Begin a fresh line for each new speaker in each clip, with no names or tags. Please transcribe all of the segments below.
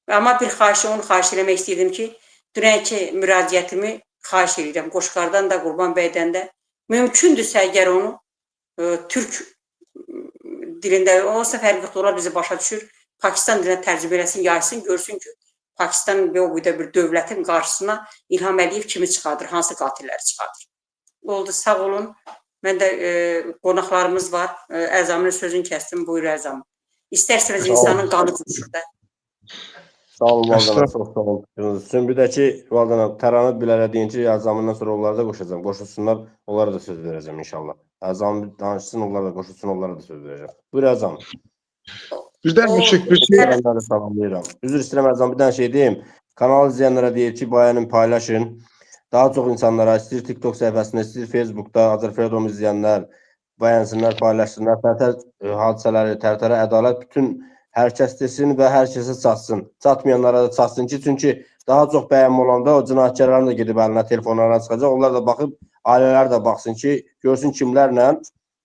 Amma bir onu xahiş eləmək istəyirdim ki, dünənki müraciətimi xahiş edirəm. Qoşqardan da, Qurban bəydən də mümkündürsə əgər onu türk dilində olsa fərqli olar bizi başa düşür. Pakistan dilinə tərcümə eləsin, yaysın, görsün ki, Pakistan və o boyda bir dövlətin qarşısına İlham Əliyev kimi çıxardır, hansı qatilləri çıxardır. Oldu, sağ olun. Mən də qonaqlarımız var. Əzamın sözünü kəsdim, buyur Əzam. İstərseniz insanın qanı quşur da.
Sağ olun Valdana, çox sağ olun. Sizin bir də ki, Valdana, təranət bilədiyin ki, Əzamından sonra onları da qoşacağım. Qoşulsunlar, onlara da söz verəcəm inşallah. Əzam danışsın, onlara da qoşulsun, onlara da söz verəcəm. Buyur Əzam.
Bizdən müşrik bir şey.
Salamlayıram. Üzr istəyirəm Əzam, bir dənə şey deyim. Kanal izləyənlərə deyir ki, bayanın paylaşın. Daha çox insanlara, istəyir TikTok səhifəsində, istəyir Facebookda, Azərfredom izləyənlər bayansınlar, paylaşsınlar. Tərtər hadisələri, tərtərə ədalət bütün hər kəs desin və hər kəsə çatsın. Çatmayanlara da çatsın ki, çünki daha çox bəyənmə olanda o cinayətkarların da gedib əlinə telefonlarına çıxacaq. Onlar da baxıb, ailələr də baxsın ki, görsün kimlərlə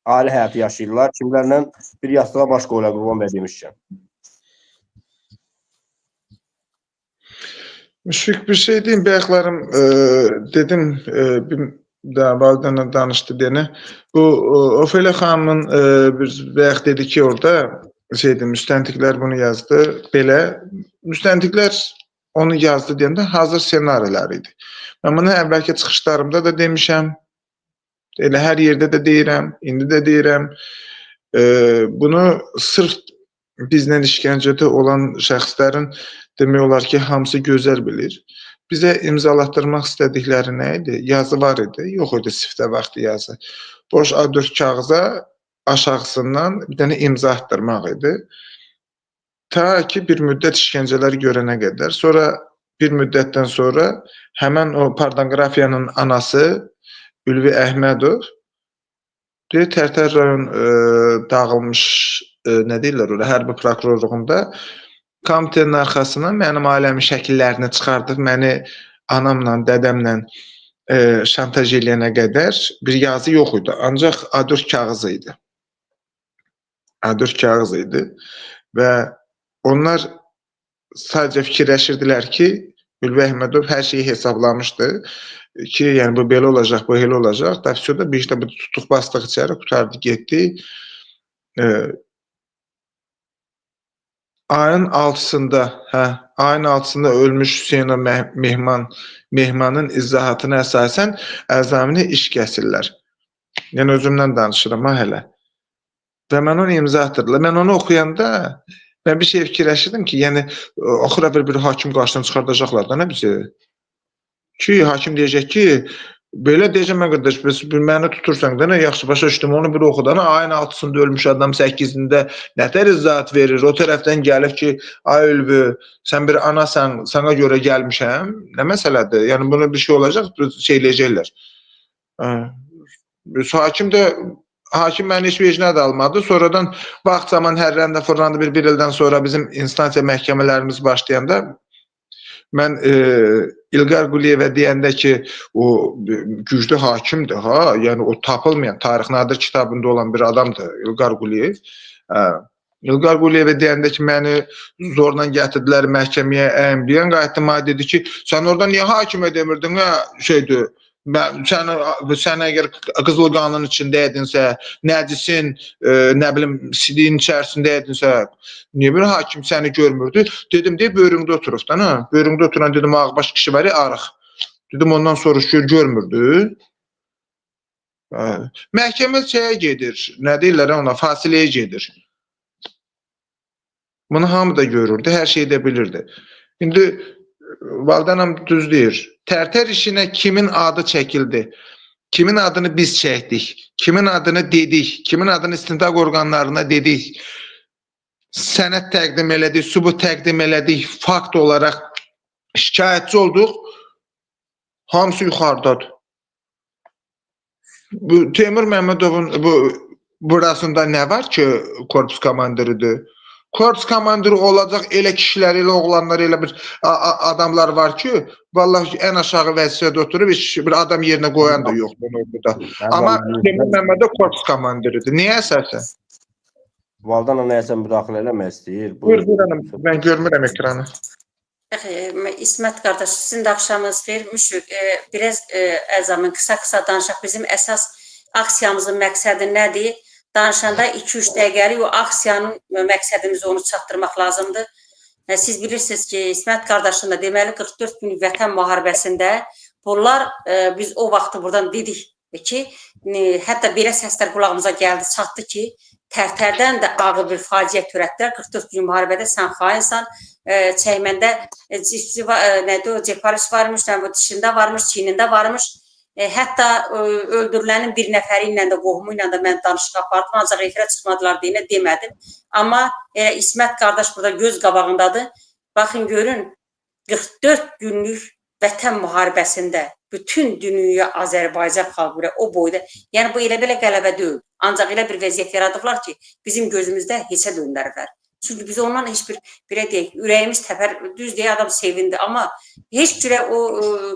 ailə həyatı yaşayırlar, kimlərlə bir yastığa baş qoyular Qurban bəy demişkən.
Müşrik bir şey deyim, bəyəklərim, dedim, bir də Validanla danışdı deyənə. Bu, Ofelia xanımın bir bəyək dedi ki, orada müstəntiqlər bunu yazdı. Belə, müstəntiqlər onu yazdı deyəndə hazır senariləri idi. Mən bunu əvvəlki çıxışlarımda da demişəm, elə hər yerdə də deyirəm, indi də deyirəm. Bunu sırf bizlə işgəncədə olan şəxslərin demək olar ki, hamısı gözəl bilir. Bizə imzalatdırmaq istədikləri nə idi? Yazı var idi, yox idi siftə vaxtı yazı. Boş A4 kağıza aşağısından bir dənə imza atdırmaq idi. Ta ki bir müddət işgəncələri görənə qədər. Sonra bir müddətdən sonra həmən o pornografiyanın anası Ülvi Əhmədov Tərtər rayon dağılmış, nə deyirlər orada, hərbi prokurorluğunda komitenin arxasına mənim ailəmin şəkillərini çıxardıb, məni anamla, dədəmlə şantaj eləyənə qədər bir yazı yox idi. Ancaq A4 kağızı idi. A4 kağız idi və onlar sadəcə fikirləşirdilər ki, Ülvi Əhmədov hər şeyi hesablamışdı ki, yəni bu belə olacaq, bu elə olacaq. Da bir işte tutuq bastıq içəri, qutardı, getdi. Ayın 6-sında ölmüş Hüseyn Mehmanın izahatına əsasən əzamini iş kəsirlər. Yəni özümdən danışıram ha hələ. Və mən onu imza atırdılar. Mən onu oxuyanda mən bir şey fikirləşirdim ki, yəni axıra bir hakim qarşısına çıxardacaqlar da nə bizi? Ki, hakim deyəcək ki, belə deyəcəm mən qardaş, məni tutursan da nə yaxşı başa düşdüm, onu bir oxudan, ayın 6-sında ölmüş adam 8-də nətər izahat verir, o tərəfdən gəlib ki, ay Ülvi, sən bir anasan, sana görə gəlmişəm, nə məsələdir? Yəni bunu bir şey olacaq, şey eləyəcəklər. Hakim məni heç vecnə də almadı. Sonradan vaxt zaman hərrəndə fırlandı bir ildən sonra bizim instansiya məhkəmələrimiz başlayanda mən İlqar Quliyevə deyəndə ki, o güclü hakimdir, ha, yəni o tapılmayan, Tarix Nadir kitabında olan bir adamdır İlqar Quliyev. İlqar Quliyevə deyəndə ki, məni zorla gətirdilər məhkəməyə, əyimləyən qayıtdım, dedi ki, sən orada niyə hakimə demirdin, şeydir, sən əgər qızıl qanın içində edinsə, nəcisin, nə bilim, sidiyin içərisində edinsə, niyə bir hakim səni görmürdü? Dedim, böyründə oturub da, böyründə oturan dedim, ağbaş kişi var ya, arıq. Dedim, ondan soruşur, görmürdü. Məhkəmə şeyə gedir, nə deyirlər ona, fasiləyə gedir. Bunu hamı da görürdü, hər şeyi də bilirdi. İndi Valdanam düz deyir. Tərtər işinə kimin adı çəkildi? Kimin adını biz çəkdik? Kimin adını dedik? Kimin adını istintaq orqanlarına dedik? Sənəd təqdim elədik, sübut təqdim elədik, fakt olaraq şikayətçi olduq. Hamısı yuxarıdadır. Teymur Məmmədovun burasında nə var ki, korpus komandiridir? Korpus komandiri olacaq elə kişiləri, elə oğlanları, elə bir adamlar var ki, vallahi ən aşağı vəzifədə oturub, bir adam yerinə qoyan da yoxdur orada. Amma Teymur Məmmədov korpus komandiridir. Niyə əsasən?
Valdana nəyəsə müdaxilə eləmək istəyir.
Buyur, hanım, mən görmürəm ekranı.
İsmət qardaş, sizin də axşamınız xeyir. Müşfiq, biraz əzamın qısa danışaq. Bizim əsas aksiyamızın məqsədi nədir? Danışanda 2-3 dəqiqəlik o aksiyanın məqsədimizi onu çatdırmaq lazımdır. Siz bilirsiniz ki, İsmət qardaşın da deməli 44 günlük vətən müharibəsində bunlar biz o vaxtı buradan dedik ki, hətta belə səslər qulağımıza gəldi, çatdı ki, Tərtərdən də ağır bir faciə törətdilər. 44 gün müharibədə sən xainsən, çəkməndə ceparis varmış, dişində varmış, çiynində varmış. Hətta öldürülənin bir nəfəri ilə də, qohumu ilə də mən danışıq apardım, ancaq efirə çıxmadılar deyə demədim. Amma İsmət qardaş burada göz qabağındadır. Baxın, görün, 44 günlük vətən müharibəsində bütün dünya Azərbaycan xalqı o boyda, yəni bu elə belə qələbə deyil. Ancaq elə bir vəziyyət yaradıblar ki, bizim gözümüzdə heçə döndəriblər. Çünki biz ondan heç bir, belə deyək, ürəyimiz təpər, düz deyə adam sevindi. Amma heç cürə o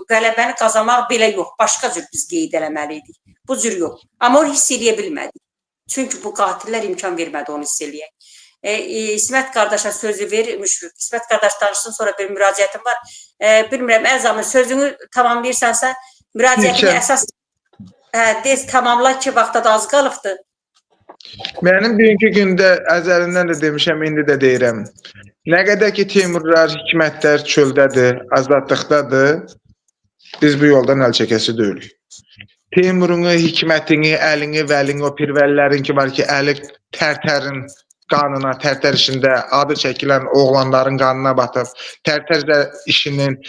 qələbəni qazanmaq belə yox. Başqa cür biz qeyd eləməliydik. Bu cür yox. Amma onu hiss eləyə bilmədik. Çünki bu qatillər imkan vermədi onu hiss eləyək. İsmət qardaşa sözü vermiş. İsmət qardaş danışsın, sonra bir müraciətim var. Bilmirəm, Əzamın sözünü tamamlayırsansa, müraciətini əsas tamamla ki, vaxtda da az qalıbdır.
Mənim bugünkü gündə əzəlindən də demişəm, indi də deyirəm. Nə qədər ki, Teymurlar, Hikmətlər çöldədir, azadlıqdadır, biz bu yoldan əl çəkəsi deyilik. Teymurunu, Hikmətini, əlini, vəlini, o pirvəllərin ki var ki, əli Tərtərin qanına, Tərtər işində adı çəkilən oğlanların qanına batıb, Tərtər işinin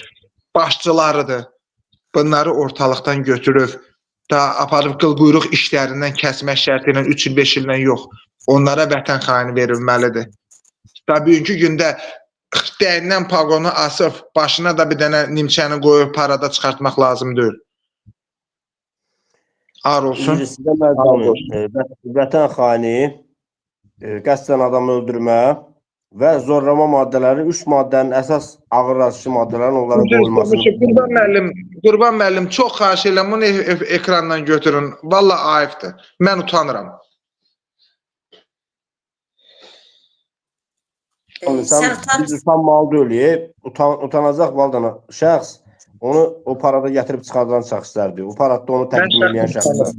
başçılarıdır. Bunları ortalıqdan götürüb, da aparıb qıl quyruq işlərindən kəsmək şərti ilə 3 il, 5 illə yox. Onlara vətən xaini verilməlidir. Da bugünkü gündə dəyindən paqonu asıb, başına da bir dənə nimçəni qoyub parada çıxartmaq lazım deyil. Ağır olsun.
Vətən xaini, qəsdən adamı öldürmə və zorlama maddələri 3 maddənin əsas ağırlaşıcı maddələrin onların qoyulmasını.
Qurban müəllim, çox xahiş edirəm, bunu ekrandan götürün. Vallahi ayıbdır. Mən utanıram.
Biz utanmalı deyil. Utanacaq valdana şəxs onu o parada gətirib çıxardan şəxslərdir. O parada onu təqdim edən şəxslər.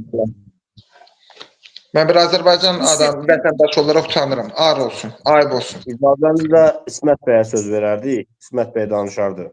Mən bir Azərbaycan adam, vətəndaş olaraq utanıram. Ağır olsun, ayıb olsun.
İcazənizlə İsmət bəyə söz verərdik. İsmət bəy danışardı.